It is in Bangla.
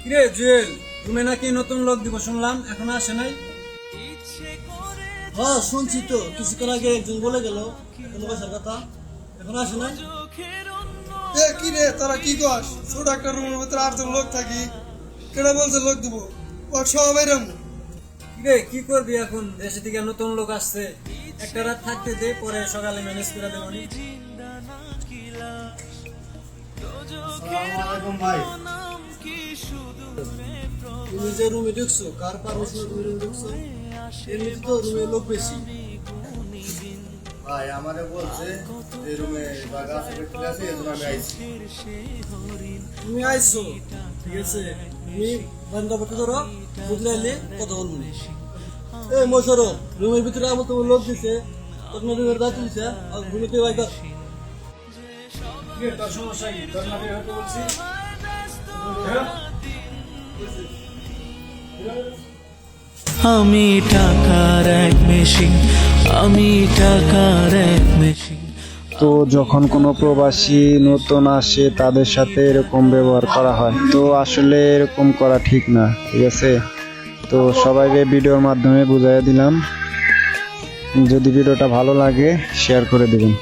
কিরে জুয়েল, তুমি নাকি নতুন লোক দিব শুনলাম, এখনো আসে নাই? হ্যাঁ শুনছি তো, কিছুক্ষণ আগে একজন বলে গেল এখনো বসার কথা, এখন আসে না। কি রে তোরা কি কস? ছোট একটা রুমের ভিতরে 8 জন লোক থাকি, কেডা বলছে লোক দিব? ওর সবাই রাম। কিরে কি করবি এখন? দেশে থেকে নতুন লোক আসছে, একটা রাত থাকতে দে, পরে সকালে ম্যানেজ করে দেবো। ভাই, তুমি যে রুমে ঢুকছো, কার পারমিশনে তুমি রুমে ঢুকছো? এমনিতে তো রুমে লোক বেশি। ভাই আমারে বলছে এই রুমে জায়গা আছে, ঠিক আছে, এজন্য আমি আইছি। তুমি আইছো, ঠিক আছে, তুমি বন্ধ ধরো, বুঝলে কথা বলবো। এই মশারো, রুমের ভিতরে আমার তোমার লোক দিছে, তখন রুমের দায়িত্ব দিছে, আর রুমে কেউ আইকা। তোর সমস্যা কি? তোর না বের হতে বলছি? আমি টাকার এক মেশিন, আমি টাকার এক মেশিন। তো যখন কোনো প্রবাসী নতুন আসে তাদের সাথে এরকম ব্যবহার করা হয়, তো আসলে এরকম করা ঠিক না, ঠিক আছে। তো সবাইকে ভিডিওর মাধ্যমে বুঝাইয়া দিলাম, যদি ভিডিওটা ভালো লাগে শেয়ার করে দিবেন।